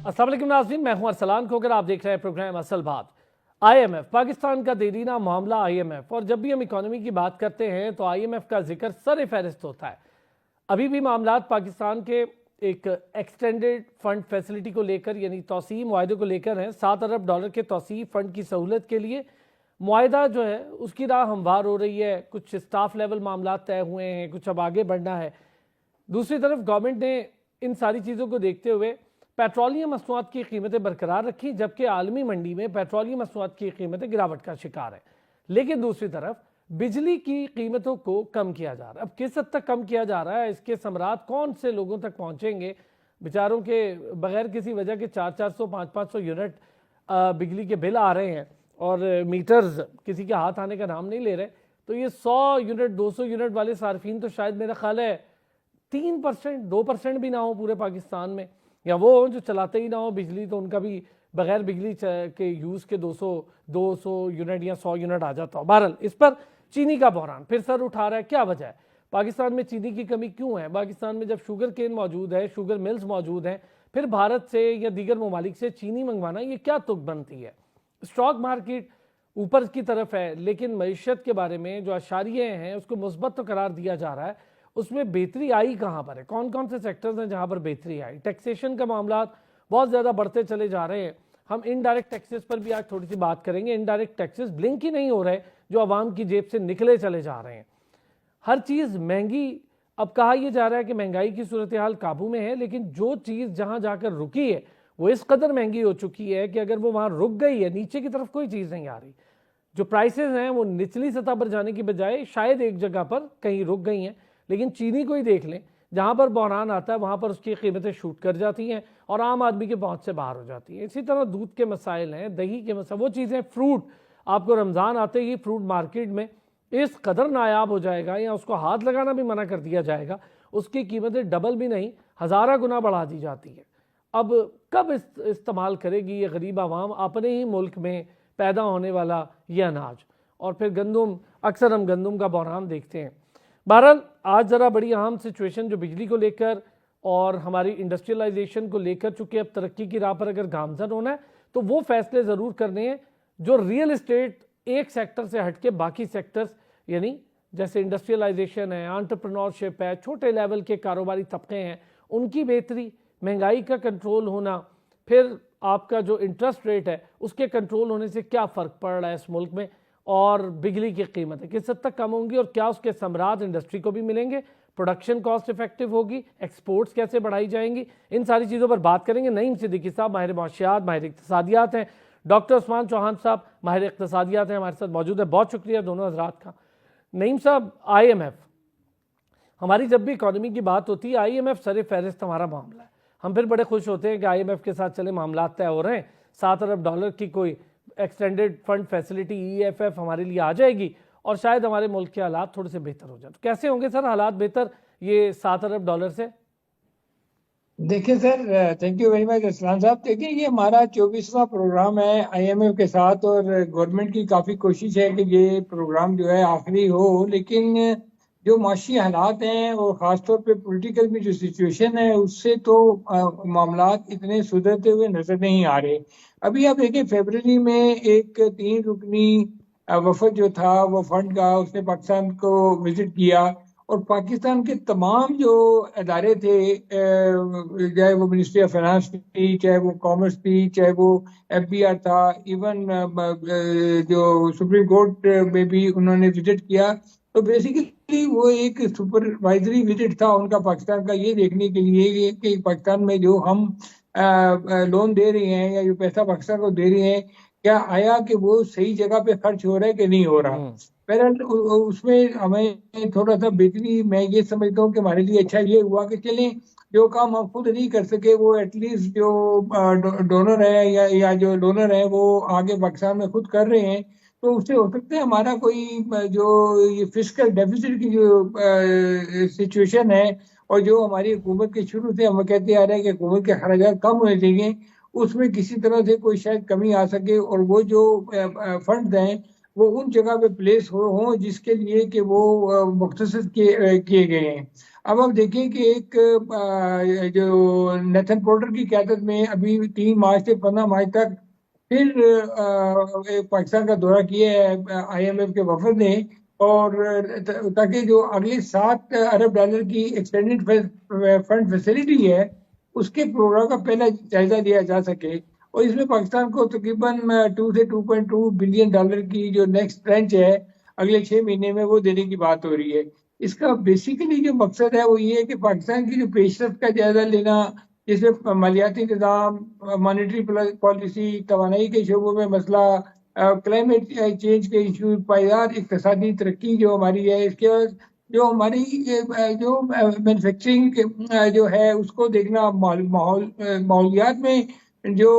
अस्सलाम वालेकुम नाज़रीन, मैं हूं अरसलान खोकर। आप देख रहे हैं प्रोग्राम असल बात। आईएमएफ, पाकिस्तान का देरीना मामला आईएमएफ। और जब भी हम इकोनॉमी की बात करते हैं तो आईएमएफ का जिक्र सर फहरिस्त होता है। अभी भी मामला पाकिस्तान के एक एक्सटेंडेड फंड फैसिलिटी को लेकर, यानी तोसी मुआहदे को लेकर हैं। $7 अरब के तोसी फंड की सहूलत के लिए मुआहदा जो है उसकी राह हमवार हो रही है। कुछ स्टाफ लेवल मामला तय हुए हैं, कुछ अब आगे बढ़ना है। दूसरी तरफ गवर्नमेंट ने इन सारी चीज़ों को देखते हुए पेट्रोलियम मसनूआत की कीमतें बरकरार रखी, जबकि आलमी मंडी में पेट्रोलियम मसनूआत की कीमतें गिरावट का शिकार है। लेकिन दूसरी तरफ बिजली की कीमतों को कम किया जा रहा है। अब किस हद तक कम किया जा रहा है, इसके समरात कौन से लोगों तक पहुंचेंगे? बेचारों के बगैर किसी वजह के 400-400 500-500 यूनिट बिजली के बिल आ रहे हैं और मीटर्स किसी के हाथ आने का नाम नहीं ले रहे। तो ये 100 यूनिट 200 यूनिट वाले सार्फिन तो शायद मेरा ख्याल है 3% 2% भी ना हो पूरे पाकिस्तान में, या वो जो चलाते ही ना हो बिजली, तो उनका भी बगैर बिजली के यूज़ के 200 यूनिट या 100 यूनिट आ जाता हो। बहरहाल इस पर चीनी का बहरान फिर सर उठा रहा है। क्या वजह है? पाकिस्तान में चीनी की कमी क्यों है? पाकिस्तान में जब शुगर केन मौजूद है, शुगर मिल्स मौजूद हैं, फिर भारत से या दीगर ममालिक से चीनी मंगवाना ये क्या तुक बनती है? स्टॉक मार्केट ऊपर की तरफ है, लेकिन मईशत के बारे में जो अशारिये हैं उसको मुस्बत तो करार दिया जा रहा है। उसमें बेहतरी आई कहाँ पर है? कौन कौन से सेक्टर्स हैं जहाँ पर बेहतरी आई? टैक्सेशन का मामला बहुत ज़्यादा बढ़ते चले जा रहे हैं। हम इनडायरेक्ट टैक्सेस पर भी आज थोड़ी सी बात करेंगे। इनडायरेक्ट टैक्सेस ब्लिंक ही नहीं हो रहे, जो आवाम की जेब से निकले चले जा रहे हैं। हर चीज़ महंगी। अब कहा यह जा रहा है कि महंगाई की सूरत हाल काबू में है, लेकिन जो चीज़ जहाँ जाकर रुकी है वो इस कदर महंगी हो चुकी है कि अगर वो वहाँ रुक गई है, नीचे की तरफ कोई चीज़ नहीं आ रही। जो प्राइसेस हैं वो निचली सतह पर जाने की बजाय शायद एक जगह पर कहीं रुक गई हैं। लेकिन चीनी को ही देख लें, जहाँ पर बहरान आता है वहाँ पर उसकी कीमतें शूट कर जाती हैं और आम आदमी के पहुँच से बाहर हो जाती हैं। इसी तरह दूध के मसाइल हैं, दही के मसाइल, वो चीज़ें, फ्रूट, आपको रमज़ान आते ही फ्रूट मार्केट में इस कदर नायाब हो जाएगा या उसको हाथ लगाना भी मना कर दिया जाएगा, उसकी कीमतें डबल भी नहीं 1000 गुना बढ़ा दी जाती है। अब कब इस्तेमाल करेगी ये गरीब आवाम अपने ही मुल्क में पैदा होने वाला ये अनाज? और फिर गंदम, अक्सर हम गंदम का बहरान देखते हैं। बहरहाल आज ज़रा बड़ी अहम सिचुएशन जो बिजली को लेकर और हमारी इंडस्ट्रियलाइजेशन को लेकर, चूँकि अब तरक्की की राह पर अगर गामजन होना है तो वो फैसले ज़रूर करने हैं जो रियल इस्टेट एक सेक्टर से हट के बाकी सेक्टर्स, यानी जैसे इंडस्ट्रियलाइजेशन है, एंटरप्रेन्योरशिप है, छोटे लेवल के कारोबारी तबके हैं, उनकी बेहतरी, महंगाई का कंट्रोल होना, फिर आपका जो इंटरेस्ट रेट है उसके कंट्रोल होने से क्या फ़र्क पड़ रहा है इस मुल्क में, और बिजली की कीमतें किस हद तक कम होंगी और क्या उसके समरात इंडस्ट्री को भी मिलेंगे, प्रोडक्शन कॉस्ट इफेक्टिव होगी, एक्सपोर्ट्स कैसे बढ़ाई जाएंगी, इन सारी चीज़ों पर बात करेंगे। नईम सिद्दीकी साहब माहिर माशियात, माहिर इक्तिसादियात हैं। डॉक्टर उस्मान चौहान साहब माहिर इक्तिसादियात हैं, हमारे साथ मौजूद है। बहुत शुक्रिया दोनों हजरात का। नईम साहब, आईएमएफ, हमारी जब भी इकॉनमी की बात होती है आईएमएफ सर फहरिस्त हमारा मामला है। हम फिर बड़े खुश होते हैं कि आईएमएफ के साथ चले मामला तय हो रहे हैं, $7 अरब की कोई एक्सटेंडेड फंड फैसिलिटी ईएफएफ हमारे लिए आ जाएगी और शायद हमारे मुल्क के हालात थोड़े से बेहतर हो जाए। तो कैसे होंगे सर हालात बेहतर ये $7 अरब से? देखिए sir, thank you very much Aslan साहब। देखिए, ये हमारा 24वां प्रोग्राम है आईएमएफ के साथ और गवर्नमेंट की काफ़ी कोशिश है कि ये प्रोग्राम जो है आखिरी हो, लेकिन जो माशी हालात हैं और ख़ासतौर पे पॉलिटिकल में जो सिचुएशन है उससे तो मामलात इतने सुधरते हुए नजर नहीं आ रहे। अभी आप देखिए, फरवरी में एक 3 रुकनी वफद जो था वो फंड का, उसने पाकिस्तान को विजिट किया और पाकिस्तान के तमाम जो अदारे थे, चाहे वो मिनिस्ट्री ऑफ फाइनेंस थी, चाहे वो कॉमर्स थी, चाहे वो एफबीआर था, इवन जो सुप्रीम कोर्ट में भी उन्होंने विजिट किया। तो बेसिकली वो एक सुपरवाइजरी विजिट था उनका पाकिस्तान का, ये देखने के लिए कि पाकिस्तान में जो हम लोन दे रहे हैं या जो पैसा पाकिस्तान को दे रहे हैं, क्या आया कि वो सही जगह पे खर्च हो रहा है कि नहीं हो रहा। बहरहाल उसमें हमें थोड़ा सा बेहतरी, मैं ये समझता हूँ कि हमारे लिए अच्छा ये हुआ कि चलें, जो काम हम खुद नहीं कर सके वो एटलीस्ट जो डोनर है या जो डोनर है वो आगे पाकिस्तान में खुद कर रहे हैं, तो उससे हो सकता है हमारा कोई जो ये फिस्कल डेफिसिट की जो सिचुएशन है और जो हमारी हुकूमत के शुरू से हम कहते आ रहे हैं कि हुकूमत के खर्चात कम होने चाहिए, उसमें किसी तरह से कोई शायद कमी आ सके और वो जो फंड हैं वो उन जगह पे प्लेस हो जिसके लिए कि वो मुख्तसर किए गए हैं। अब आप देखें कि एक जो नेथन पोर्टर की क़यादत में अभी 3 मार्च से 15 मार्च तक फिर पाकिस्तान का दौरा किया है IMF के वफद ने, और ताकि जो अगले $7 अरब की एक्सटेंडेड फंड फैसिलिटी है उसके प्रोग्राम का पहला जायजा लिया जा सके। और इसमें पाकिस्तान को तकरीबन 2 से $2.2 बिलियन की जो नेक्स्ट ट्रेंच है अगले 6 महीने में वो देने की बात हो रही है। इसका बेसिकली जो मकसद है वो ये है कि पाकिस्तान की जो पेशरफ का जायजा लेना, जिसमें मालियाती निज़ाम, मॉनेटरी पॉलिसी, तवानाई के शोबों में मसला, क्लाइमेट चेंज के इशू, पायदार इक्तसादी तरक्की जो हमारी है, इसके बाद जो हमारी जो मैन्युफैक्चरिंग जो है उसको देखना, माहौलियात में जो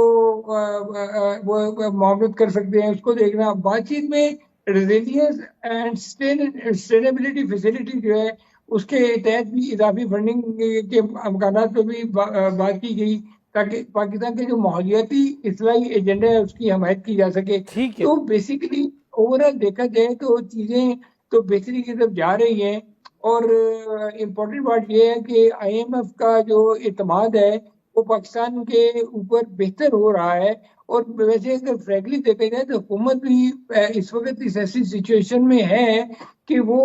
वो मामलत कर सकते हैं उसको देखना, बातचीत में रेजिलियंस एंड सस्टेनेबिलिटी फैसिलिटी जो है उसके तहत भी इजाफी फंडिंग के अमकानात पर भी बात की गई, ताकि पाकिस्तान के जो माहौलियाती इस्लाही एजेंडा है उसकी हमायत की जा सके। ठीक है। तो बेसिकली ओवरऑल देखा जाए तो चीजें तो बेहतरी की तरफ जा रही हैं। और इम्पोर्टेंट बात यह है कि IMF का जो एतमाद है वो पाकिस्तान के ऊपर बेहतर हो रहा है। और वैसे अगर फ्रैंकली देखा जाए तो हुकूमत भी इस वक्त इस ऐसी सिचुएशन में है कि वो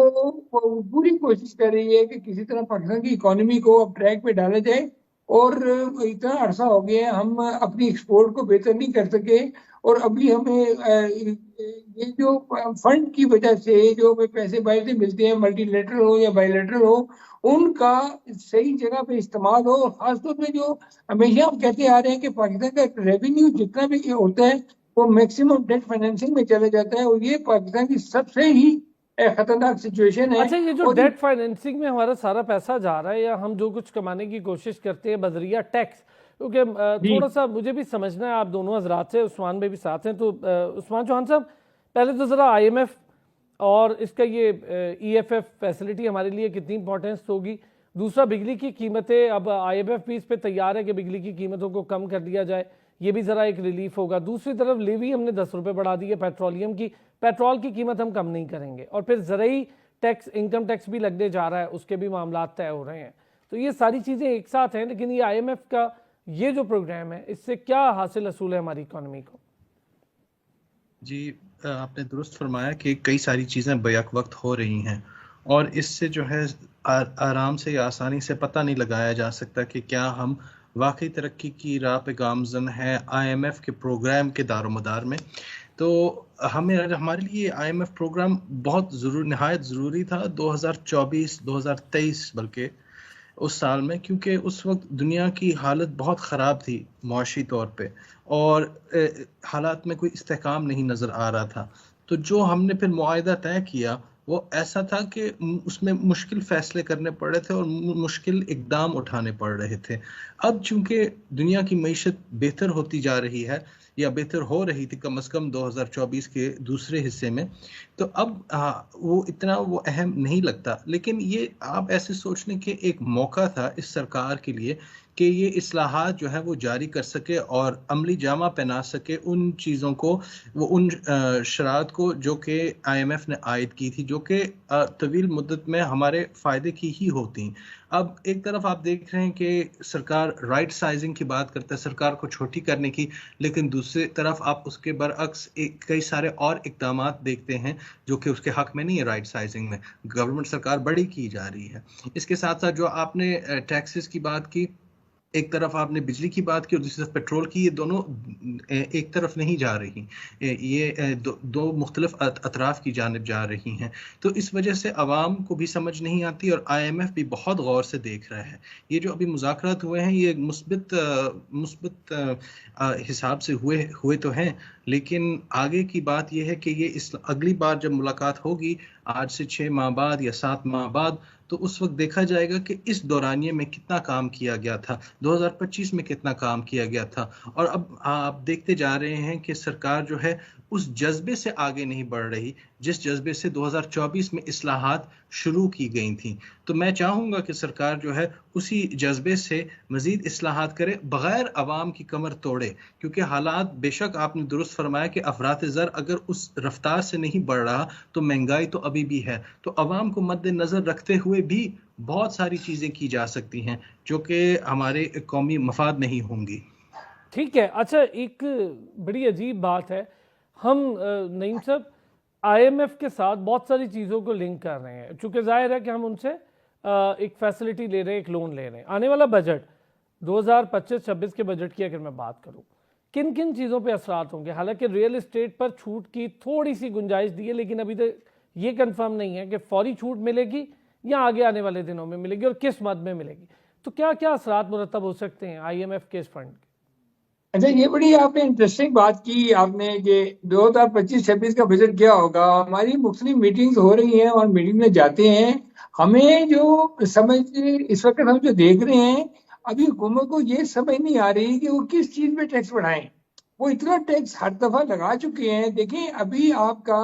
पूरी कोशिश कर रही है कि किसी तरह पाकिस्तान की इकोनॉमी को अब ट्रैक पे डाला जाए। और इतना अरसा हो गया है हम अपनी एक्सपोर्ट को बेहतर नहीं कर सके, और अभी हमें ये जो फंड की वजह से जो हमें पैसे बाहर से मिलते हैं, मल्टीलेटरल हो या बायलेटरल हो, उनका सही जगह पे इस्तेमाल हो। और खासतौर पे जो हमेशा हम कहते आ रहे हैं कि पाकिस्तान का रेवेन्यू जितना भी होता है वो मैक्सिमम डेट फाइनेंसिंग में चला जाता है, और ये पाकिस्तान की सबसे ही खतरनाक सिचुएशन है। अच्छा, ये जो और डेट फाइनेंसिंग में हमारा सारा पैसा जा रहा है या हम जो कुछ कमाने की कोशिश करते हैं बजरिया टैक्स, क्योंकि जी थोड़ा सा मुझे भी समझना है, आप दोनों हजरात से, उस्मान भाई भी साथ हैं, तो उस्मान चौहान साहब पहले तो ज़रा IMF और इसका ये EFF फैसिलिटी हमारे लिए कितनी इंपॉर्टेंस होगी। दूसरा, बिजली की कीमतें, अब IMF भी इस पर तैयार है कि बिजली की कीमतों को कम कर दिया जाए, ये भी ज़रा एक रिलीफ होगा। दूसरी तरफ लेवी हमने 10 रुपये बढ़ा दी है पेट्रोलियम की, पेट्रोल की कीमत हम कम नहीं करेंगे, और फिर ज़रूरी टैक्स, इनकम टैक्स भी लगने जा रहा है, उसके भी मामला तय हो रहे हैं। तो ये सारी चीज़ें एक साथ हैं, लेकिन ये IMF का ये जो प्रोग्राम है इससे क्या हासिल असूल है हमारी इकॉनमी को? जी, आपने दुरुस्त फरमाया कि कई सारी चीज़ें बैक वक्त हो रही हैं, और इससे जो है आराम से या आसानी से पता नहीं लगाया जा सकता कि क्या हम वाकई तरक्की की राह पे गामज़न हैं IMF के प्रोग्राम के दारोमदार में। तो हमारे लिए IMF प्रोग्राम बहुत नहायत ज़रूरी था 2024-2023 बल्कि उस साल में, क्योंकि उस वक्त दुनिया की हालत बहुत ख़राब थी मुआशी तौर पे, और हालात में कोई इस्तेहकाम नहीं नज़र आ रहा था। तो जो हमने फिर मुआहदा तय किया वो ऐसा था कि उसमें मुश्किल फ़ैसले करने पड़ रहे थे और मुश्किल इक़दाम उठाने पड़ रहे थे। अब चूँकि दुनिया की मईशत बेहतर होती जा रही है, या बेहतर हो रही थी कम अज़ कम 2024 के दूसरे हिस्से में, तो अब वो इतना वो अहम नहीं लगता। लेकिन ये आप ऐसे सोचने के एक मौका था इस सरकार के लिए कि ये इस्लाहात जो है वो जारी कर सके और अमली जामा पहना सके उन चीज़ों को, वो उन शरात को जो कि IMF ने आयद की थी, जो कि तवील मुद्दत में हमारे फ़ायदे की ही होती। अब एक तरफ आप देख रहे हैं कि सरकार राइट साइजिंग की बात करता है, सरकार को छोटी करने की, लेकिन दूसरी तरफ आप उसके बरअक्स कई सारे और इक़दामात देखते हैं जो कि उसके हक़ में नहीं है। राइट साइजिंग में गवर्नमेंट सरकार बड़ी की जा रही है। इसके साथ साथ जो आपने टैक्सेस की बात की, एक तरफ आपने बिजली की बात की और दूसरी तरफ पेट्रोल की, ये दोनों एक तरफ नहीं जा रही, ये दो मुख्तलिफ अतराफ की जानिब जा रही हैं। तो इस वजह से आवाम को भी समझ नहीं आती और IMF भी बहुत गौर से देख रहा है। ये जो अभी मुज़ाकरात हुए हैं ये मुस्बत हिसाब से हुए तो हैं, लेकिन आगे की बात यह है कि ये अगली बार जब मुलाकात होगी, आज से 6 माह बाद या 7 माह बाद, तो उस वक्त देखा जाएगा कि इस दौरानिए में कितना काम किया गया था, 2025 में कितना काम किया गया था। और अब आप देखते जा रहे हैं कि सरकार जो है उस जज्बे से आगे नहीं बढ़ रही जिस जज्बे से 2024 में इस्लाहात शुरू की गई थी। तो मैं चाहूँगा कि सरकार जो है उसी जज्बे से मज़ीद इस्लाहात करे बग़ैर अवाम की कमर तोड़े, क्योंकि हालात बेशक आपने दुरुस्त फरमाया कि अफरात ज़र अगर उस रफ्तार से नहीं बढ़ रहा तो महंगाई तो अभी भी है। तो अवाम को मद्देनज़र रखते हुए भी बहुत सारी चीज़ें की जा सकती हैं जो कि हमारे कौमी मफाद में ही होंगी। ठीक है। अच्छा, एक बड़ी अजीब बात है, हम नईम साहब आईएमएफ के साथ बहुत सारी चीज़ों को लिंक कर रहे हैं, चूँकि ज़ाहिर है कि हम उनसे एक फैसिलिटी ले रहे हैं, एक लोन ले रहे हैं। आने वाला बजट 2025-26 के बजट की अगर मैं बात करूँ, किन किन चीज़ों पे असरात होंगे? हालांकि रियल एस्टेट पर छूट की थोड़ी सी गुंजाइश दी है, लेकिन अभी तक ये कंफर्म नहीं है कि फौरी छूट मिलेगी या आगे आने वाले दिनों में मिलेगी और किस मद में मिलेगी। तो क्या क्या असरात मुरतब हो सकते हैं आईएमएफ के इस फंड के? अच्छा, ये बड़ी आपने इंटरेस्टिंग बात की आपने कि 2025-26 का बजट क्या होगा। हमारी मुख्तलिफ मीटिंग्स हो रही हैं और मीटिंग में जाते हैं। हमें जो समझ इस वक्त हम जो देख रहे हैं, अभी हुकूमत को ये समझ नहीं आ रही कि वो किस चीज पे टैक्स बढ़ाएं। वो इतना टैक्स हर दफा लगा चुके हैं। देखिए अभी आपका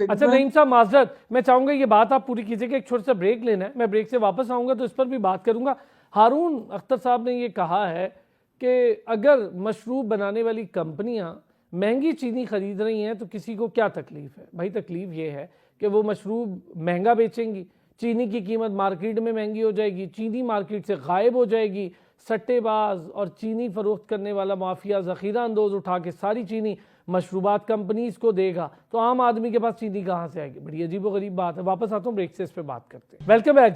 अच्छा नईम साहब, माजरत, मैं चाहूंगा ये बात आप पूरी कीजिएगा, एक छोटा सा ब्रेक लेना है, मैं ब्रेक से वापस आऊंगा तो इस पर भी बात करूंगा। हारून अख्तर साहब ने ये कहा है कि अगर मशरूब बनाने वाली कंपनियां महंगी चीनी खरीद रही हैं तो किसी को क्या तकलीफ है? भाई तकलीफ ये है कि वो मशरूब महंगा बेचेंगी, चीनी की कीमत मार्केट में महंगी हो जाएगी, चीनी मार्केट से गायब हो जाएगी, सट्टेबाज और चीनी फरोख्त करने वाला माफिया ज़ख़ीरा अंदोज़ उठा के सारी चीनी मशरूबात कंपनीज को देगा, तो आम आदमी के पास चीनी कहाँ से आएगी? बड़ी अजीब व गरीब बात है। वापस आता हूँ, ब्रेक से इस पर बात करते हैं। वेलकम बैक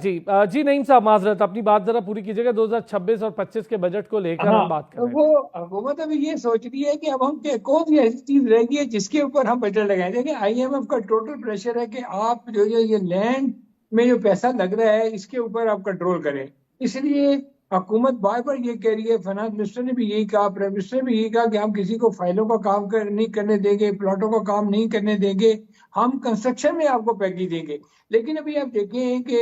जी नईम साहब, माजरत अपनी बात जरा पूरी कीजिएगा। 2026 और 25 के बजट को लेकर हम बात कर रहे हैं। वो हुकूमत अभी ये सोच रही है कि अब हम कौन सी ऐसी चीज रहेगी है जिसके ऊपर हम बजट लगाएं। देखिए आईएमएफ का टोटल प्रेशर है कि आप जो ये लैंड में जो पैसा लग रहा है इसके ऊपर आप कंट्रोल करें। इसलिए हुकूमत बार बार ये कह रही है, फाइनेंस मिनिस्टर ने भी यही कहा, प्राइम मिनिस्टर ने भी यही कहा कि हम किसी को फाइलों का काम नहीं करने देंगे, प्लॉटों का काम नहीं करने देंगे, हम कंस्ट्रक्शन में आपको पैकेज देंगे। लेकिन अभी आप देखें कि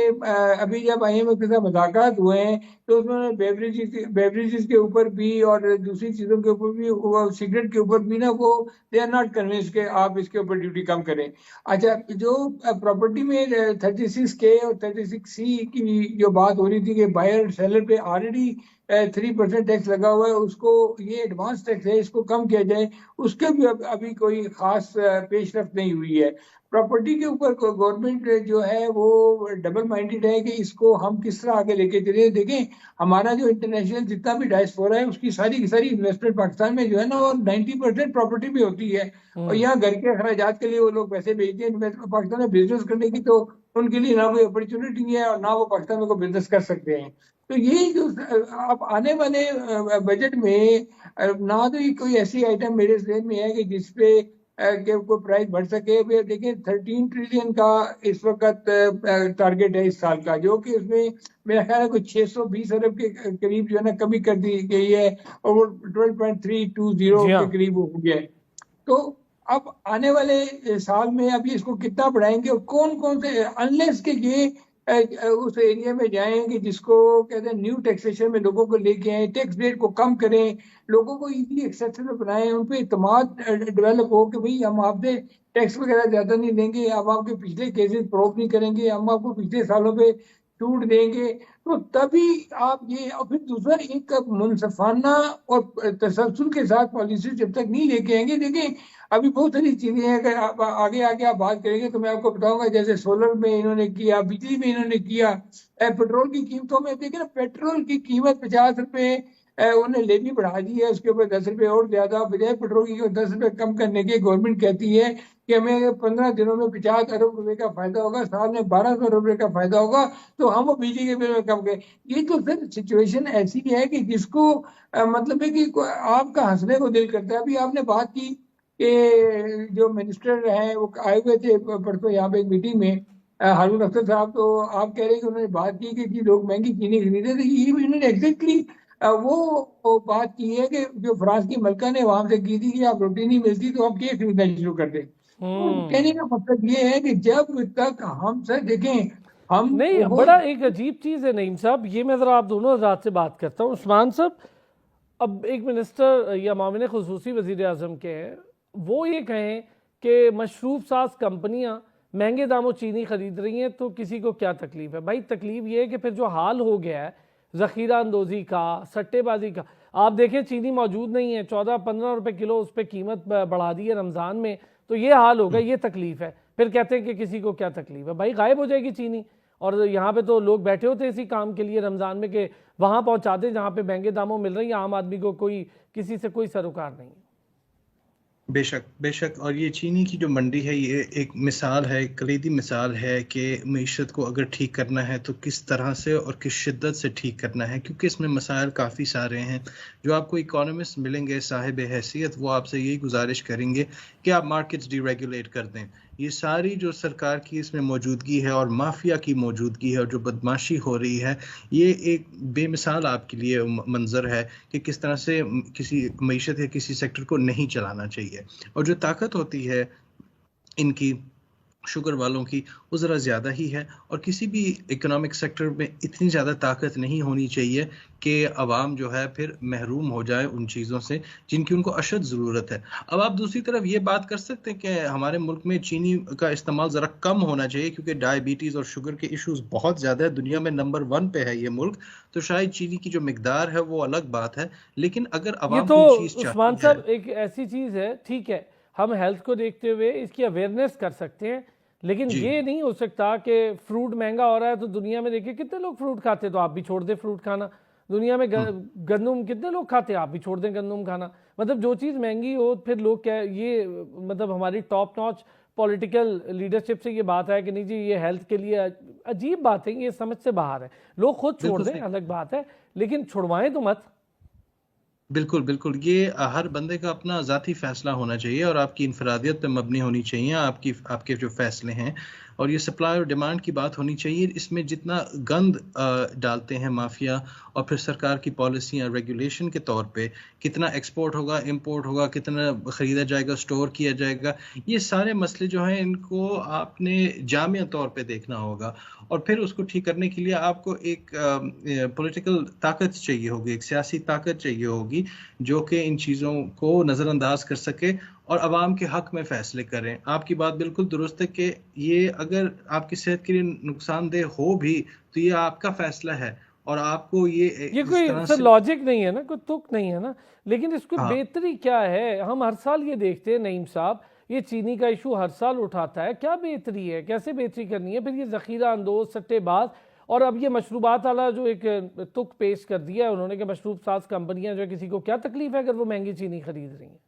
अभी जब आईएमएफ के साथ मुज़ाकरात हुए हैं तो उसमें बेवरेजेस के ऊपर भी और दूसरी चीज़ों के ऊपर भी, सिगरेट के ऊपर भी ना, वो दे आर नॉट कन्विंस के आप इसके ऊपर ड्यूटी कम करें। अच्छा, जो प्रॉपर्टी में 36K और 36C की जो बात हो रही थी कि बायर सेलर पे ऑलरेडी 3% टैक्स लगा हुआ है, उसको ये एडवांस टैक्स है, इसको कम किया जाए, उसके भी अभी कोई खास पेशरफ्त नहीं हुई है। प्रॉपर्टी के ऊपर गवर्नमेंट जो है वो डबल माइंडेड है कि इसको हम किस तरह आगे लेके चले। देखें हमारा जो इंटरनेशनल जितना भी डायस्पोरा है उसकी सारी की सारी इन्वेस्टमेंट पाकिस्तान में जो है ना, वो 90% प्रॉपर्टी में होती है। और यहाँ घर के अखराजात के लिए वो लोग पैसे भेजते हैं पाकिस्तान में बिजनेस करने की, तो उनके लिए ना कोई अपॉर्चुनिटी है और ना वो पाकिस्तान में कोई बिजनेस कर सकते हैं। तो यही जो अब आने वाले बजट में ना तो ये कोई ऐसी आइटम मेरे ज़हन में है कि जिसपे के कोई प्राइस बढ़ सके। देखिए 13 ट्रिलियन का इस वक्त टारगेट है इस साल का, जो कि उसमें मेरा ख्याल है कुछ 620 अरब के करीब जो है ना कमी कर दी गई है और वो 12.320 के करीब हो गया है। तो अब आने वाले साल में अभी इसको कितना बढ़ाएंगे और कौन कौन से, अनलेस के ये उस एरिया में जाएं कि जिसको कहते हैं न्यू टैक्सेशन में लोगों को लेके आए, टैक्स रेट को कम करें, लोगों को इजीली एक्सेसिबल बनाएं, उन पर इतमाद डेवलप हो कि भाई हम आपसे टैक्स वगैरह ज्यादा नहीं लेंगे, हम आपके पिछले केसेस प्रूव नहीं करेंगे, हम आपको पिछले सालों पे छूट देंगे। तो तभी आप ये, और फिर दूसरा एक मुनसफाना और तसलसल के साथ पॉलिसी जब तक नहीं लेके आएंगे। देखिए अभी बहुत सारी चीजें हैं, अगर आप आगे आगे आप बात करेंगे तो मैं आपको बताऊंगा, जैसे सोलर में इन्होंने किया, बिजली में इन्होंने किया, पेट्रोल की कीमतों में देखिए ना, पेट्रोल की कीमत 50 रुपए उन्हें लेवी बढ़ा दी है, उसके ऊपर 10 रुपए और ज्यादा, बजाय पेट्रोल की 10 रुपए कम करने के गवर्नमेंट कहती है कि हमें 15 दिनों में 50 अरब रुपए का फायदा होगा, साल में 1200 रुपए का फायदा होगा, तो हम वो बिजली के बिल में कम करें। ये तो फिर सिचुएशन ऐसी है कि जिसको मतलब है कि आपका हंसने को दिल करता है। अभी आपने बात की कि जो मिनिस्टर हैं वो आए हुए थे परसों यहाँ पे एक मीटिंग में, हारून अख्तर साहब, तो आप कह रहे हैं कि उन्होंने बात की कि जी लोग महंगी चीनी खरीदे थे। ये इन्होंने एग्जैक्टली वो बात की है कि जो फ्रांस की मलका ने वहां से की थी कि आप रोटी नहीं मिलती तो आप क्या खरीदना शुरू कर दें। तो कहने का मतलब ये है कि जब तक हम सर देखें हम नहीं, बड़ा एक अजीब चीज है नईम साहब, ये मैं जरा आप दोनों हजरात से बात करता हूँ। उस्मान साहब, अब एक मिनिस्टर या मामिन खुसूसी वजीर आजम के हैं, वो ये कहें कि मशरूब साज कंपनियां महंगे दामों चीनी खरीद रही हैं, तो किसी को क्या तकलीफ है? भाई तकलीफ ये है कि फिर जो हाल हो गया है ज़ख़ीरा अंदोज़ी का, सट्टेबाजी का, आप देखें चीनी मौजूद नहीं है, 14-15 रुपए किलो उस पर कीमत बढ़ा दी है रमज़ान में, तो ये हाल होगा, ये तकलीफ है। फिर कहते हैं कि किसी को क्या तकलीफ है? भाई गायब हो जाएगी चीनी, और यहाँ पे तो लोग बैठे होते इसी काम के लिए रमज़ान में कि वहाँ पहुँचा दें जहाँ पे महंगे दामों मिल रही है, आम आदमी को कोई किसी से कोई सरोकार नहीं है। बेशक बेशक, और ये चीनी की जो मंडी है ये एक मिसाल है, एक कलीदी मिसाल है कि मईशत को अगर ठीक करना है तो किस तरह से और किस शिद्दत से ठीक करना है, क्योंकि इसमें मसाइल काफ़ी सारे हैं। जो आपको इकोनॉमिस्ट मिलेंगे साहिब हैसियत, वो आपसे यही गुजारिश करेंगे कि आप मार्केट्स डीरेगुलेट कर दें। ये सारी जो सरकार की इसमें मौजूदगी है और माफिया की मौजूदगी है और जो बदमाशी हो रही है, ये एक बेमिसाल आपके लिए मंजर है कि किस तरह से किसी मईशत या किसी सेक्टर को नहीं चलाना चाहिए। और जो ताकत होती है इनकी शुगर वालों की, वो ज़रा ज़्यादा ही है, और किसी भी इकोनॉमिक सेक्टर में इतनी ज़्यादा ताकत नहीं होनी चाहिए कि अवाम जो है फिर महरूम हो जाए उन चीज़ों से जिनकी उनको अशद ज़रूरत है। अब आप दूसरी तरफ ये बात कर सकते हैं कि हमारे मुल्क में चीनी का इस्तेमाल ज़रा कम होना चाहिए क्योंकि डायबिटीज़ और शुगर के इश्यूज़ बहुत ज़्यादा है, दुनिया में नंबर 1 पे है ये मुल्क, तो शायद चीनी की जो मिकदार है वो अलग बात है। लेकिन अगर ये अवाम तो कोई चीज़ उस्मान चाहती है, साहब एक ऐसी चीज़ है, ठीक है, हम हेल्थ को देखते हुए इसकी अवेयरनेस कर सकते हैं, लेकिन जी ये नहीं हो सकता कि फ्रूट महंगा हो रहा है तो दुनिया में देखिए कितने लोग फ्रूट खाते हैं, तो आप भी छोड़ दें फ्रूट खाना। दुनिया में गंदम कितने लोग खाते हैं, आप भी छोड़ दें गंदम खाना। मतलब जो चीज़ महंगी हो फिर लोग क्या, ये मतलब हमारी टॉप नॉच पॉलिटिकल लीडरशिप से ये बात है कि नहीं जी ये हेल्थ के लिए अजीब बात है, ये समझ से बाहर है। लोग खुद छोड़ बिल्कुल दें सही। अलग बात है, लेकिन छुड़वाएं तो मत। बिल्कुल बिल्कुल, ये हर बंदे का अपना ज़ाती फ़ैसला होना चाहिए और आपकी इनफरादियत पे मबनी होनी चाहिए आपके जो फ़ैसले हैं, और ये सप्लाई और डिमांड की बात होनी चाहिए। इसमें जितना गंद डालते हैं माफिया और फिर सरकार की पॉलिसियाँ रेगुलेशन के तौर पे, कितना एक्सपोर्ट होगा, इंपोर्ट होगा, कितना ख़रीदा जाएगा, स्टोर किया जाएगा, ये सारे मसले जो हैं इनको आपने जामिया तौर पे देखना होगा, और फिर उसको ठीक करने के लिए आपको एक पॉलिटिकल ताकत चाहिए होगी, एक सियासी ताकत चाहिए होगी जो कि इन चीज़ों को नज़रअंदाज कर सके और अवाम के हक में फैसले करें। आपकी बात बिल्कुल दुरुस्त है कि ये अगर आपकी सेहत के लिए नुकसानदेह हो भी तो ये आपका फैसला है, और आपको ये इस कोई तरह सर से, लॉजिक नहीं है ना, कोई तुक नहीं है ना, लेकिन इसको हाँ बेहतरी क्या है? हम हर साल ये देखते हैं नईम साहब, ये चीनी का इशू हर साल उठाता है, क्या बेहतरी है, कैसे बेहतरी करनी है? फिर ये ज़ख़ीरा अंदोज़, सट्टेबाज, और अब ये मशरूबात वाला जो एक तुक पेश कर दिया है उन्होंने कि मशरूब साज कंपनियां जो है, किसी को क्या तकलीफ है अगर वो महंगी चीनी खरीद रही हैं?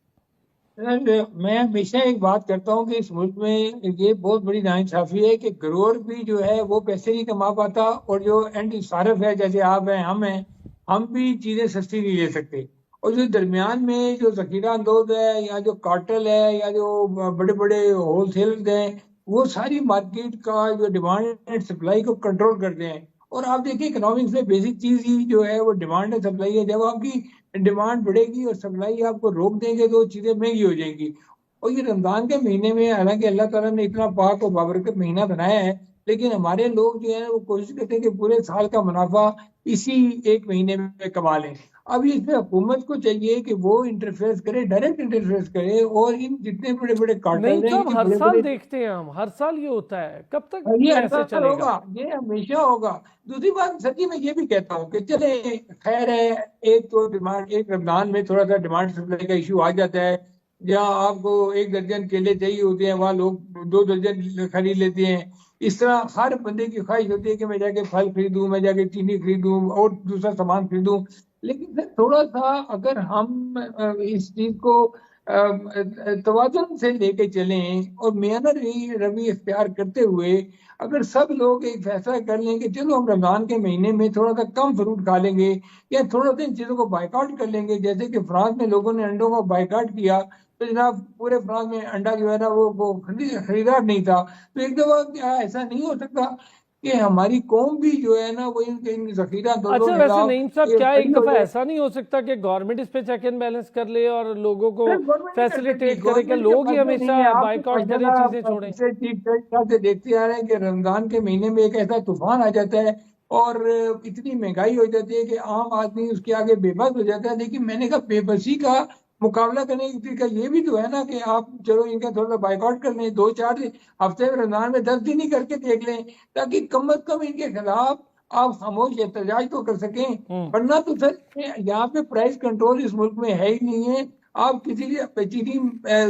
मैं हमेशा एक बात करता हूँ कि इस मुल्क में ये बहुत बड़ी नाइंसाफी है कि ग्रोअर भी जो है वो पैसे नहीं कमा पाता, और जो एंड सारफ है जैसे आप हैं, हम भी चीजें सस्ती नहीं ले सकते। और जो दरमियान में जो ज़ख़ीरा अंदोज है या जो कार्टेल है या जो बड़े बड़े होलसेलर्स हैं, वो सारी मार्केट का जो डिमांड एंड सप्लाई को कंट्रोल करते हैं। और आप देखिए इकोनॉमिक्स में बेसिक चीज ही जो है वो डिमांड एंड सप्लाई है। जब आपकी डिमांड बढ़ेगी और सप्लाई आपको रोक देंगे तो चीजें महंगी हो जाएंगी। और ये रमजान के महीने में हालांकि अल्लाह ताला ने इतना पाक और बाबरकत महीना बनाया है, लेकिन हमारे लोग जो है वो कोशिश करते हैं कि पूरे साल का मुनाफा इसी एक महीने में कमा लें। अब इसमें हुकूमत को चाहिए कि वो इंटरफेयर करे, डायरेक्ट इंटरफेयर करे, और इन जितने बड़े बड़े नहीं कार्टेल हैं, साहब, इनके हर बड़े साल बड़े, देखते हैं हम, हर साल ये होता है, कब तक ये ये हर ऐसे साल चलेगा? होगा, ये हमेशा होगा। दूसरी बात सर जी, मैं ये भी कहता हूँ कि चले खैर है, एक तो डिमांड, एक रमजान में थोड़ा सा डिमांड सप्लाई का इशू आ जाता है, जहाँ आपको 1 दर्जन केले चाहिए होते हैं वहाँ लोग 2 दर्जन खरीद लेते हैं। इस तरह हर बंदे की ख्वाहिश होती है कि मैं जाके फल खरीदूं, मैं जाके चीनी खरीदूं और दूसरा सामान खरीदूं। लेकिन सर थोड़ा सा अगर हम इस चीज को तवाज़ुन से लेके चलें और मेयाना रवि इख्तियार करते हुए अगर सब लोग एक फैसला कर लें कि चलो हम रमजान के महीने में थोड़ा सा कम फ्रूट खा लेंगे या थोड़ा सा इन चीजों को बाइकआउट कर लेंगे, जैसे कि फ्रांस में लोगों ने अंडों को बाइकआउट किया, तो जनाब पूरे फ्रांस में अंडा जो है ना वो खरीदार नहीं था। तो एक दफा क्या ऐसा नहीं हो सकता कि हमारी कौम भी जो है ना वो इन ज़ख़ीरा अंदोज़ों अच्छा, के वैसे खिलाफ नईम साहब, ये क्या खड़ी एक हो दफा जाए? ऐसा नहीं हो सकता कि गवर्नमेंट इस पे चेक एंड बैलेंस कर ले और लोगों को सर गवर्नमेंट नहीं कर सकती, फैसिलिटेट करे कि गवर्नमेंट के लोग ही पास में नहीं है। हमेशा आप तो बाइकआउट करें, माशाल्लाह चीजें छोड़ें? पिछले ठीक साल से देखते आ रहे हैं कि रमजान के महीने में एक ऐसा तूफान आ जाता है और इतनी महंगाई हो जाती है कि आम आदमी उसके आगे बेबस हो जाता है। लेकिन मैंने कहा बेबसी का मुकाबला करने की तरीका ये भी तो है ना कि आप चलो इनका थोड़ा सा बाइकआउट कर लें, 2-4 हफ्ते में, रमजान में 10 दिन ही करके देख लें, ताकि कम अज कम इनके खिलाफ आप खामोश एहतजाज तो कर सकें। वरना तो सर यहाँ पे प्राइस कंट्रोल इस मुल्क में है ही नहीं है। आप किसी भी चीनी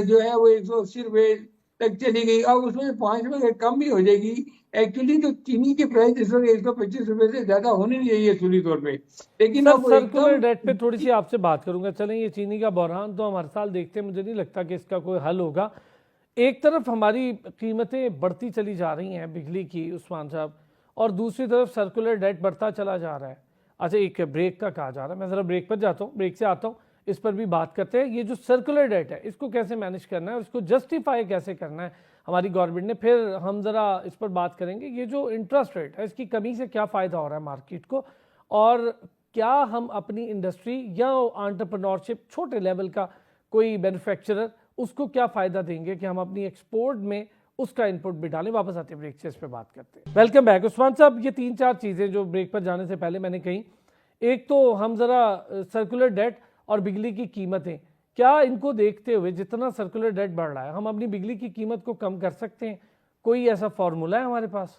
जो है वो 180 रुपए तक चली गई, अब उसमें 5 रुपए कम भी हो जाएगी। एक्चुअली तो चीनी के प्राइस इस वक्त 125 रुपए से ज्यादा होने नहीं चाहिए असूली तौर पे, लेकिन सर अब वो सर्कुलर एकदम। डेट पे थोड़ी सी आपसे बात करूंगा। चलें, ये चीनी का बहरान तो हम हर साल देखते हैं, मुझे नहीं लगता कि इसका कोई हल होगा। एक तरफ हमारी कीमतें बढ़ती चली जा रही हैं बिजली की उस्मान साहब, और दूसरी तरफ सर्कुलर डेट बढ़ता चला जा रहा है। अच्छा, एक ब्रेक का कहा जा रहा है, मैं ज़रा ब्रेक पर जाता हूँ, ब्रेक से आता हूँ, इस पर भी बात करते हैं। ये जो सर्कुलर डेट है इसको कैसे मैनेज करना है और इसको जस्टिफाई कैसे करना है हमारी गवर्नमेंट ने, फिर हम ज़रा इस पर बात करेंगे। ये जो इंटरेस्ट रेट है इसकी कमी से क्या फ़ायदा हो रहा है मार्केट को, और क्या हम अपनी इंडस्ट्री या एंटरप्रेन्योरशिप छोटे लेवल का कोई मैन्युफैक्चरर, उसको क्या फ़ायदा देंगे कि हम अपनी एक्सपोर्ट में उसका इनपुट भी डालें। वापस आते हैं ब्रेक से, इस पर बात करते हैं। वेलकम बैक उस्मान साहब। ये 3-4 चीज़ें जो ब्रेक पर जाने से पहले मैंने कही, एक तो हम ज़रा सर्कुलर डेट और बिजली की कीमतें, क्या इनको देखते हुए जितना सर्कुलर डेट बढ़ रहा है हम अपनी बिजली की कीमत को कम कर सकते हैं? कोई ऐसा फॉर्मूला है हमारे पास?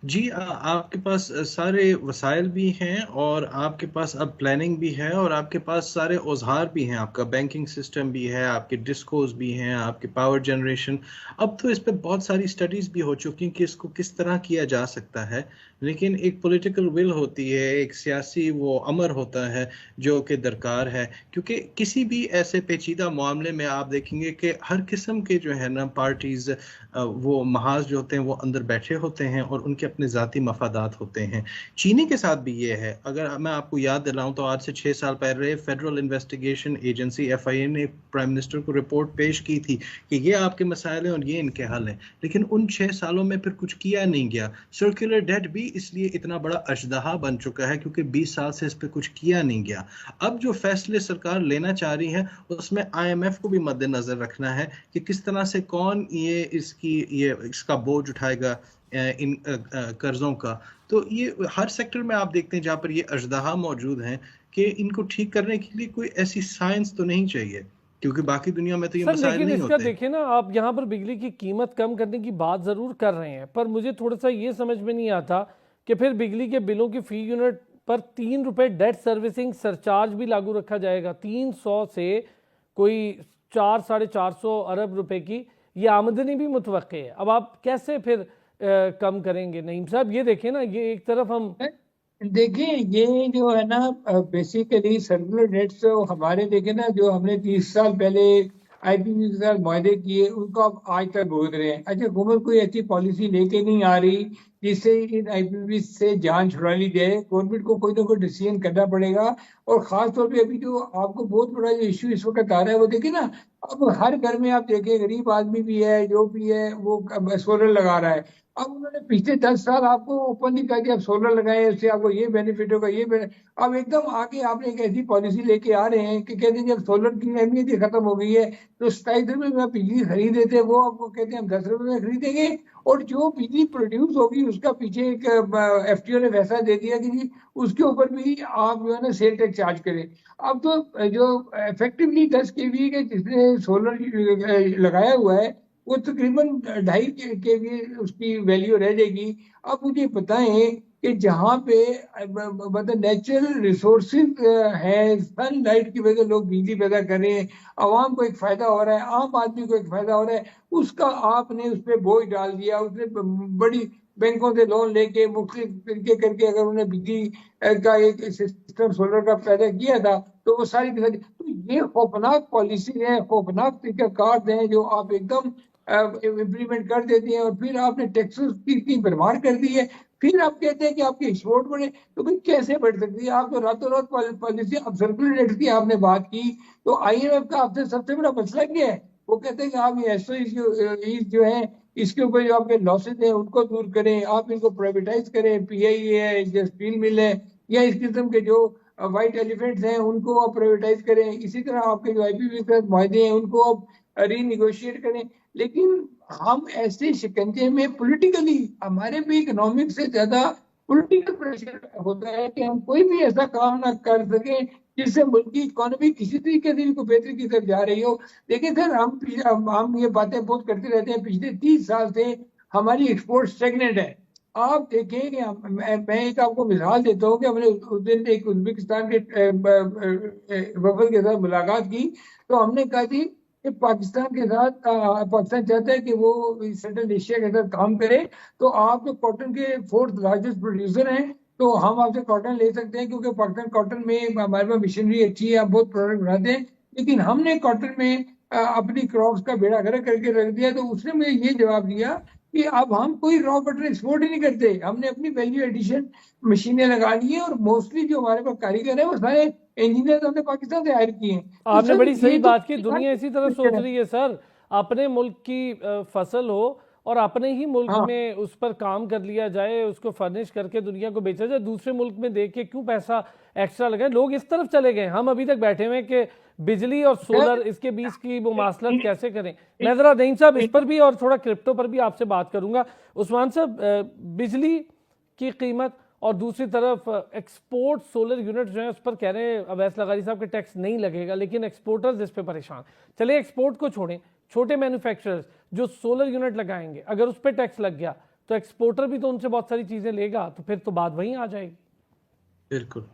जी, आपके पास सारे वसाइल भी हैं और आपके पास अब प्लानिंग भी है और आपके पास सारे औजार भी हैं। आपका बैंकिंग सिस्टम भी है, आपके डिस्कोज भी हैं, आपके पावर जनरेशन। अब तो इस पे बहुत सारी स्टडीज़ भी हो चुकी हैं कि इसको किस तरह किया जा सकता है, लेकिन एक पॉलिटिकल विल होती है, एक सियासी वो अमर होता है जो कि दरकार है। क्योंकि किसी भी ऐसे पेचीदा मामले में आप देखेंगे कि हर किस्म के जो है ना पार्टीज़, वो महाज जो होते हैं वो अंदर बैठे होते हैं और उनके अपने ज़ाती मफादात होते हैं। चीनी के साथ भी ये है। अगर मैं आपको याद दिलाऊं तो आज से 6 साल पहले फेडरल इन्वेस्टिगेशन एजेंसी FIA ने प्राइम मिनिस्टर को रिपोर्ट पेश की थी कि ये आपके मसाइल हैं और ये इनके हल हैं, लेकिन उन 6 सालों में फिर कुछ किया नहीं गया। सर्कुलर डेट भी इसलिए इतना बड़ा अजदहा बन चुका है क्योंकि 20 साल से इस पर कुछ किया नहीं गया। अब जो फैसले सरकार लेना चाह रही है उसमें IMF को भी मद्देनजर रखना है कि किस तरह से कौन इसका बोझ उठाएगा इन कर्जों का। तो ये हर सेक्टर में आप देखते हैं जहाँ पर ये अजदहा मौजूद हैं कि इनको ठीक करने के लिए कोई ऐसी साइंस तो नहीं चाहिए, क्योंकि बाकी दुनिया में तो ये सर मसाइल लेकिन नहीं इसका होते। देखिए ना, आप यहाँ पर बिजली की कीमत कम करने की बात ज़रूर कर रहे हैं, पर मुझे थोड़ा सा ये समझ में नहीं आता कि फिर बिजली के बिलों की फी यूनिट पर 3 रुपये डेट सर्विसिंग सरचार्ज भी लागू रखा जाएगा। 300 से कोई 400-450 अरब रुपए की ये आमदनी भी मुतवक्के है। अब आप कैसे फिर कम करेंगे नईम साहब? ये देखिए ना, ये एक तरफ हम देखिए ये जो है ना बेसिकली सर्कुलर डेट्स तो हमारे देखे ना, जो हमने 30 साल पहले IPV के साथ मुआहदे किए उनको अब आज तक भुगत रहे हैं। अच्छा, हुकूमत कोई ऐसी पॉलिसी लेके नहीं आ रही जिससे इन IPV से जान छुड़ा ली जाए। गवर्नमेंट को कोई ना कोई डिसीजन करना पड़ेगा। और खास तौर पे अभी जो आपको बहुत बड़ा जो इश्यू इस वक्त आ रहा है वो देखिए ना, अब हर घर में आप देखिए गरीब आदमी भी है जो भी है वो सोलर लगा रहा है। अब उन्होंने पिछले 10 साल आपको ओपन नहीं कहा कि आप सोलर लगाए, उससे आपको ये बेनिफिट होगा, ये अब एकदम आगे आपने एक ऐसी पॉलिसी लेके आ रहे हैं कि कहते हैं जब सोलर की अहमियत ही खत्म हो गई है तो 27 रुपए में आप बिजली खरीदे थे वो आपको कहते हैं हम 10 रुपए में खरीदेंगे। और जो बिजली प्रोड्यूस होगी उसका पीछे एक FTO ने फैसला दे दिया कि जी उसके ऊपर भी आप जो है ना सेल टैक्स चार्ज करें। अब तो जो इफेक्टिवली 10 kV के जिसने सोलर लगाया हुआ है वो तकरीबन 2.5 kV उसकी वैल्यू रह जाएगी। अब मुझे बताएं कि जहाँ पे मतलब नेचुरल रिसोर्सेज है, सनलाइट की वजह से लोग बिजली पैदा कर रहे हैं, आवाम को एक फायदा हो रहा है, आम आदमी को एक फायदा हो रहा है, उसका आपने उस पर बोझ डाल दिया। उसने बड़ी बैंकों से लोन लेके मुख्तलिफ तरीके करके अगर उन्हें बिजली का एक सिस्टम सोलर का पैदा किया था तो वो सारी की सारी, तो ये खौफनाक पॉलिसी है, खौफनाक तरीका कार हैं जो आप एकदम इम्प्लीमेंट कर देते हैं। और फिर आपने टैक्सेस की इतनी भरमार कर दी है, फिर आप कहते हैं कि आपकी एक्सपोर्ट बढ़े, तो भाई कैसे बढ़ सकती है? आप तो रातों रात पॉलिसी, अब सर्कुलर डेट्स की आपने बात की तो IMF का आपसे सबसे बड़ा मसला क्या है? वो कहते हैं कि आप ये SOEs जो है इसके ऊपर जो आपके लॉसेज हैं उनको दूर करें, आप इनको प्राइवेटाइज करें, PIA है, जो स्टील मिल है, या इस किस्म के जो व्हाइट एलिफेंट्स हैं उनको आप प्राइवेटाइज करें। इसी तरह आपके जो IPV के मुआहदे हैं उनको आप रीनिगोशिएट करें। लेकिन हम ऐसे शिकंजे में पॉलिटिकली, हमारे भी इकोनॉमिक से ज्यादा पॉलिटिकल प्रेशर होता है कि हम कोई भी ऐसा काम ना कर सके जिससे मुल्क की इकोनॉमी किसी तरीके से भी कोई बेहतरी की तरफ जा रही हो। देखिए सर, हम ये बातें बहुत करते रहते हैं, पिछले 30 साल से हमारी एक्सपोर्ट स्टेगनेंट है। आप देखें कि मैं एक आपको मिसाल देता हूँ कि हमने उस दिन एक उज्बेकिस्तान के वफद के साथ मुलाकात की, तो हमने कहा थी कि पाकिस्तान के साथ पाकिस्तान चाहता है कि वो सेंट्रल एशिया के साथ काम करे, तो आप जो कॉटन के 4th लार्जेस्ट प्रोड्यूसर हैं, तो हम आपसे कॉटन ले सकते हैं, क्योंकि पाकिस्तान कॉटन में हमारे पास मशीनरी अच्छी है, हम बहुत प्रोडक्ट बनाते हैं। लेकिन हमने कॉटन में अपनी क्रॉप्स का बेड़ा गर्क करके रख दिया। तो उसने मुझे ये जवाब दिया कि अब हम कोई रॉ मटेरियल एक्सपोर्ट ही नहीं करते, हमने अपनी वैल्यू एडिशन मशीनें लगा ली है, और मोस्टली जो हमारे पास कारीगर है वो सारे इंजीनियर हमने पाकिस्तान से हायर किए हैं। तो आपने सर बड़ी सही ये तो बात की। दुनिया इसी तरह सोच रही है सर, अपने मुल्क की फसल हो और अपने ही मुल्क हाँ में उस पर काम कर लिया जाए, उसको फर्निश करके दुनिया को बेचा जाए। दूसरे मुल्क में देख के क्यों पैसा एक्स्ट्रा लगाए? लोग इस तरफ चले गए। हम अभी तक बैठे हुए हैं कि बिजली और सोलर, इसके बीच की मुमासलत कैसे करें। मैं जरा नईम साहब इस पर भी और थोड़ा क्रिप्टो पर भी आपसे बात करूंगा। उस्मान साहब, बिजली की कीमत और दूसरी तरफ एक्सपोर्ट सोलर यूनिट जो है उस पर कह रहे हैं अवैस लगारी साहब के टैक्स नहीं लगेगा, लेकिन एक्सपोर्टर्स इस पे परेशान। चलिए एक्सपोर्ट को छोड़ें, छोटे मैन्युफैक्चरर्स जो सोलर यूनिट लगाएंगे, अगर उस पर टैक्स लग गया तो एक्सपोर्टर भी तो उनसे बहुत सारी चीजें लेगा, तो फिर तो बात वहीं आ जाएगी। बिल्कुल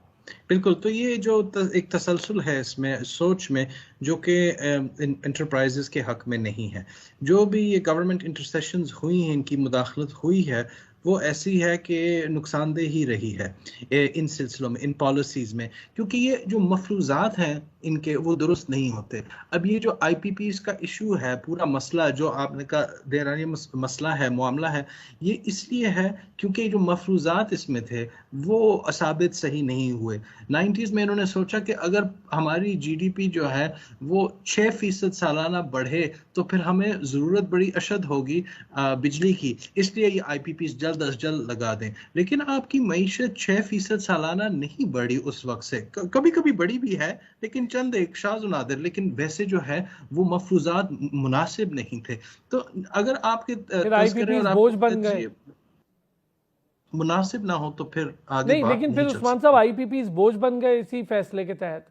बिल्कुल। तो ये जो एक तसलसल है इसमें सोच में, जो कि इंटरप्राइजेस के हक में नहीं है। जो भी ये गवर्नमेंट इंटरसेशंस हुई हैं, इनकी मुदाखलत हुई है, वो ऐसी है कि नुकसानदेह ही रही है इन सिलसिलों में, इन पॉलिसीज़ में, क्योंकि ये जो मफरूज़ात हैं इनके वो दुरुस्त नहीं होते। अब ये जो IPPs का इशू है, पूरा मसला जो आपने कहा देरानी मसला है, मामला है, ये इसलिए है क्योंकि जो मफरूज़ात इसमें थे वो असाबित सही नहीं हुए। 90s में इन्होंने सोचा कि अगर हमारी GDP जो है वो 6% सालाना बढ़े तो फिर हमें ज़रूरत बड़ी अशद होगी बिजली की, इसलिए ये IPPs जल्द अज जल्द लगा दें। लेकिन आपकी मईशत 6% सालाना नहीं बढ़ी उस वक्त से, कभी कभी बढ़ी भी है लेकिन चंद एक शाज़ नादिर, लेकिन वैसे जो है वो मफरूजात मुनासिब नहीं थे। तो अगर आपके IPPs बोझ बन गए, मुनासिब ना हो तो फिर आगे नहीं, बात लेकिन नहीं फिर चल उस्मान साहब IPPs बोझ बन गए इसी फैसले के तहत।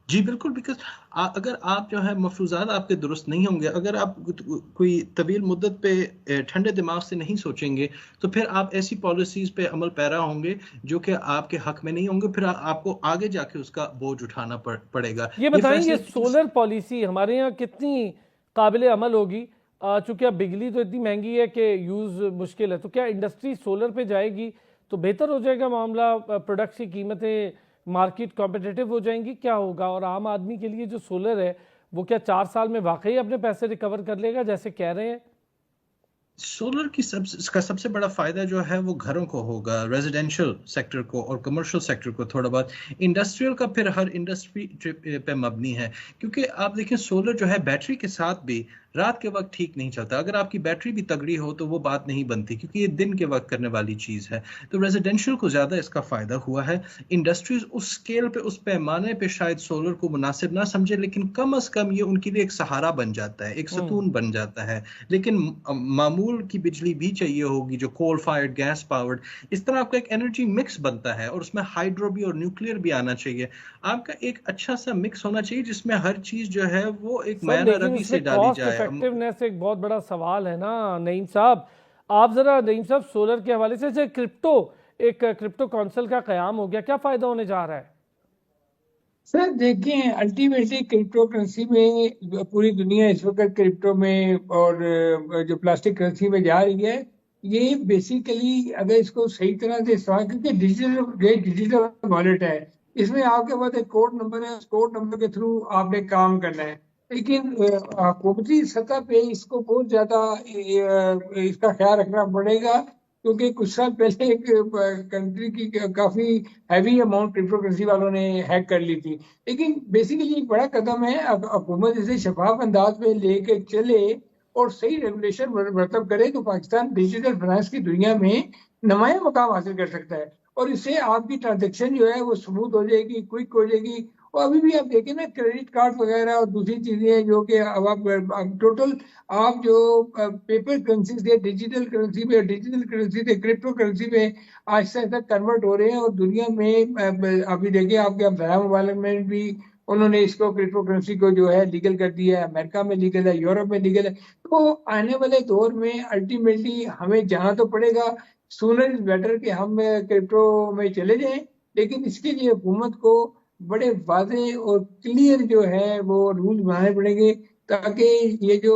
जी बिल्कुल, बिकॉज अगर आप जो है मफरूजात आपके दुरुस्त नहीं होंगे, अगर आप कोई तवील मुद्दत पे ठंडे दिमाग से नहीं सोचेंगे, तो फिर आप ऐसी पॉलिसीज पे अमल पैरा होंगे जो कि आपके हक में नहीं होंगे, फिर आपको आगे जाके उसका बोझ उठाना पड़ेगा। ये बताएंगे सोलर पॉलिसी हमारे यहाँ कितनी काबिल अमल होगी? चूंकि अब बिजली तो इतनी महंगी है कि यूज़ मुश्किल है, तो क्या इंडस्ट्री सोलर पे जाएगी तो बेहतर हो जाएगा मामला? प्रोडक्ट्स की कीमतें मार्केट कॉम्पिटिटिव हो जाएंगी, क्या होगा? और आम आदमी के लिए जो सोलर है वो क्या 4 साल में वाकई अपने पैसे रिकवर कर लेगा जैसे कह रहे हैं? सोलर की सबसे बड़ा फायदा जो है वो घरों को होगा, रेजिडेंशियल सेक्टर को और कमर्शियल सेक्टर को थोड़ा बहुत। इंडस्ट्रियल का फिर हर इंडस्ट्री पे मबनी है, क्योंकि आप देखें सोलर जो है बैटरी के साथ भी रात के वक्त ठीक नहीं चलता। अगर आपकी बैटरी भी तगड़ी हो तो वो बात नहीं बनती, क्योंकि ये दिन के वक्त करने वाली चीज़ है। तो रेजिडेंशियल को ज़्यादा इसका फ़ायदा हुआ है। इंडस्ट्रीज उस स्केल पे, उस पैमाने पे शायद सोलर को मुनासिब ना समझे, लेकिन कम अज़ कम ये उनके लिए एक सहारा बन जाता है, एक सतून बन जाता है। लेकिन मामूल की बिजली भी चाहिए होगी, जो कोल फायर्ड, गैस पावर्ड, इस तरह आपका एक एनर्जी मिक्स बनता है, और उसमें हाइड्रो भी और न्यूक्लियर भी आना चाहिए। आपका एक अच्छा सा मिक्स होना चाहिए जिसमें हर चीज़ जो है वो एक मायना रवि से डाली जाए। इफेक्टिवनेस एक बहुत बड़ा सवाल है ना नईम साहब। आप जरा नईम साहब सोलर के हवाले से क्रिप्टो काउंसिल का कयाम हो गया, क्या फायदा होने जा रहा है? सर देखिए, अल्टीमेटली क्रिप्टो करेंसी में पूरी दुनिया इस वक्त क्रिप्टो में और जो प्लास्टिक करेंसी में जा रही है, ये बेसिकली अगर इसको सही तरह से इस्तेमाल, क्योंकि डिजिटल वॉलेट है, इसमें आपके पास एक कोड नंबर है, उस कोड नंबर के थ्रू आपने काम करना है। लेकिन हुकूमती सतह पे इसको बहुत ज्यादा इसका ख्याल रखना पड़ेगा, क्योंकि कुछ साल पहले एक कंट्री की काफी हैवी अमाउंट क्रिप्टो करेंसी वालों ने हैक कर ली थी। लेकिन बेसिकली एक बड़ा कदम है, हुकूमत इसे शफाफ अंदाज में लेके चले और सही रेगुलेशन मरतब करे तो पाकिस्तान डिजिटल फाइनेंस की दुनिया में नुमाया मकाम हासिल कर सकता है। और इससे आपकी ट्रांजेक्शन जो है वो स्मूथ हो जाएगी, क्विक हो जाएगी, और अभी भी आप देखें ना, क्रेडिट कार्ड वगैरह और दूसरी चीजें जो कि अब आप टोटल आप जो पेपर करेंसी से डिजिटल करेंसी पे, डिजिटल करेंसी से क्रिप्टो करेंसी पे आहिस्ता आहिस्ता कन्वर्ट हो रहे हैं। और दुनिया में अभी देखिए आपके मोबाइल में भी उन्होंने इसको क्रिप्टो करेंसी को जो है लीगल कर दिया है, अमेरिका में लीगल है, यूरोप में लीगल है। तो आने वाले दौर में अल्टीमेटली हमें जाना तो पड़ेगा, सूनर इज बेटर कि हम क्रिप्टो में चले जाएं, लेकिन इसके लिए हुकूमत को बड़े वाजे और क्लियर जो है वो रूल बनाने पड़ेंगे, ताकि ये जो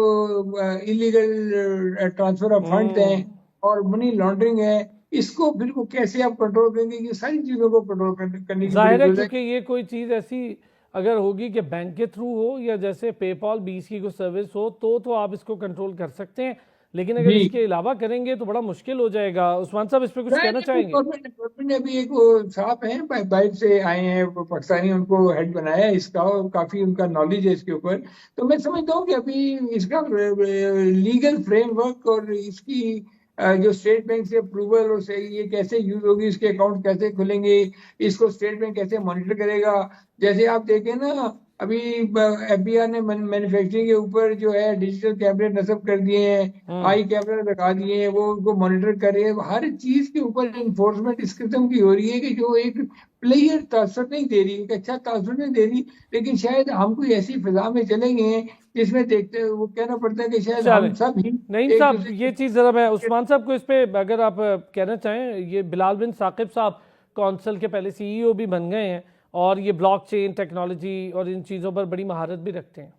इलीगल ट्रांसफर ऑफ फंड्स हैं हम्म। और मनी लॉन्ड्रिंग है, इसको बिल्कुल कैसे आप कंट्रोल करेंगे, ये सारी चीजों को कंट्रोल करने की बड़ी जाहिर है, जरूरत है। क्योंकि ये कोई चीज़ ऐसी अगर होगी कि बैंक के थ्रू हो या जैसे पेपॉल बीस की कोई सर्विस हो तो आप इसको कंट्रोल कर सकते हैं, लेकिन अगर जी, इसके अलावा करेंगे तो बड़ा मुश्किल हो जाएगा। उस्मान साहब, इस पे कुछ कहना चाहेंगे? गवर्नमेंट ने अभी एक वो साहब हैं बाहर से आए हैं, वो पाकिस्तानी, उनको हेड बनाया है इसका, और काफी उनका नॉलेज है इसके ऊपर। तो मैं समझता हूँ कि अभी इसका लीगल फ्रेमवर्क और इसकी जो स्टेट बैंक से अप्रूवल और से ये कैसे यूज होगी, इसके अकाउंट कैसे खुलेंगे, इसको स्टेट बैंक कैसे मॉनिटर करेगा। जैसे आप देखें ना, अभी एफबीआर ने मैन्युफैक्चरिंग के ऊपर जो है डिजिटल कैमरे नस्ब कर दिए हैं, हम्म। आई कैमरा लगा दिए हैं, वो उनको मॉनिटर कर रहे हैं। हर चीज के ऊपर इन्फोर्समेंट इस किस्म की हो रही है कि जो एक प्लेयर तासर नहीं दे रही, एक अच्छा तासर नहीं दे रही। लेकिन शायद हम कोई ऐसी फिजा में चले गए हैं जिसमें देखते वो कहना पड़ता है कि शायद चले हम सब ही नईम एक साहब, दूसरे ये चीज़ ज़रा मैं उस्मान साहब को इस पे अगर आप कहना चाहें। ये बिलाल बिन साकिब साहब कौंसल के पहले सीईओ भी बन गए हैं और ये ब्लॉकचेन टेक्नोलॉजी और इन चीज़ों पर बड़ी महारत भी रखते हैं।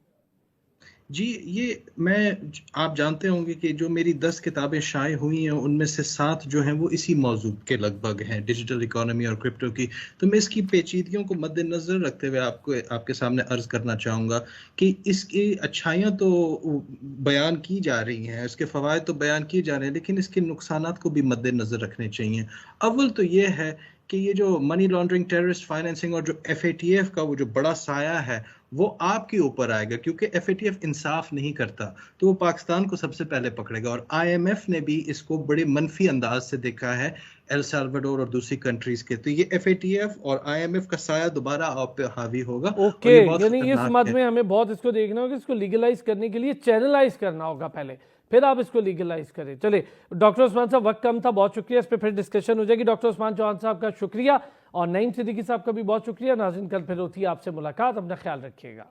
जी, ये आप जानते होंगे कि जो मेरी 10 किताबें शाये हुई हैं उनमें से 7 जो हैं वो इसी मौजू के लगभग हैं, डिजिटल इकोनॉमी और क्रिप्टो की। तो मैं इसकी पेचीदगियों को मद्देनजर रखते हुए आपके सामने अर्ज करना चाहूँगा कि इसकी अच्छाइयाँ तो बयान की जा रही हैं, इसके फ़वाइद तो बयान किए जा रहे हैं, लेकिन इसके नुकसानात को भी मद्देनजर रखने चाहिए। अव्वल तो ये है कि ये जो मनी लॉन्ड्रिंग, टेररिस्ट फाइनेंसिंग और जो FATF का वो जो बड़ा साया है वो आपके ऊपर आएगा, क्योंकि FATF इंसाफ नहीं करता, तो वो पाकिस्तान को सबसे पहले पकड़ेगा। और IMF ने भी इसको बड़े मनफी अंदाज से देखा है, एल साल्वाडोर और दूसरी कंट्रीज के। तो ये FATF और IMF का साया दोबारा आप पे हावी होगा और ओके, ये बहुत यानी इस खतरनाक मद है। में हमें बहुत इसको देखना होगा, इसको लीगलाइज करने के लिए चैनलाइज करना होगा पहले, फिर आप इसको लीगलाइज करें। चलिए डॉक्टर उस्मान साहब, वक्त कम था, बहुत शुक्रिया, इस पर फिर डिस्कशन हो जाएगी। डॉक्टर उस्मान चौहान साहब का शुक्रिया और नईम सिद्दीकी साहब का भी बहुत शुक्रिया। नाज़रीन, कल फिर होती है आपसे मुलाकात, अपना ख्याल रखिएगा।